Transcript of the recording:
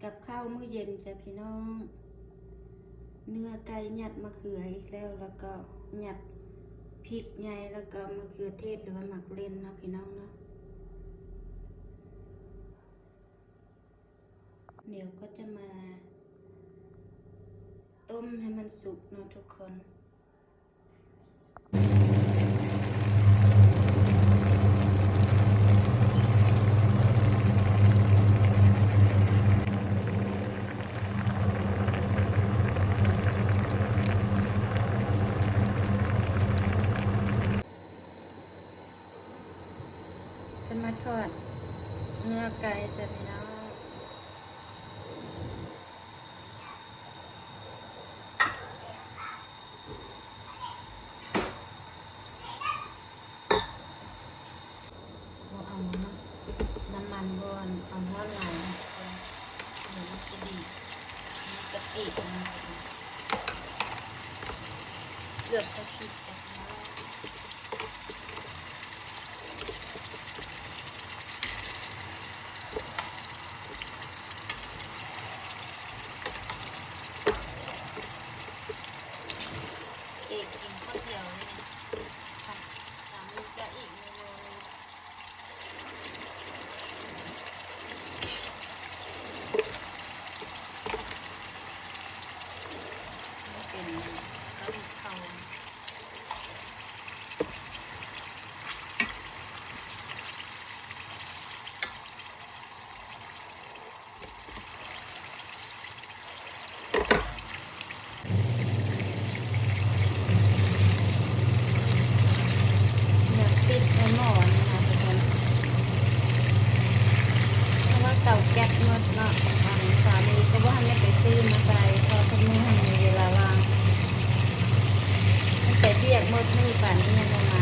กับข้าวมื้อเย็นจ้ะพี่น้อง เนื้อไก่หยัดมะเขืออีกแล้วก็หยัดพริกใหญ่แล้วก็มะเขือเทศหรือว่าหมักเล่นเนาะพี่น้องเนาะเดี๋ยวก็จะมาต้มให้มันสุกเนาะทุกคนจะมาทอดเนื้อไก่จ้ะพี่น้องเอาน้ำมันบอนเอาหัวไหล่เดี๋ยวมันจะดีมันกะปินะเกือบจะติดจ้ะพี่น้องเอกกินข้าวเหนียวเลยนะสามีก็อีกเมนูนึงเป็นข้าวเขา อยากติดไอ้หม้อนี่นะทุกคนเพราะว่าเตาแก๊สหมดเนาะสามีก็ว่าให้ไปซื้อมาใส่พอทุกมื้อให้มีเวลาว่างตั้งแต่เรียกหมดมือป่านนี้ยังบ่มา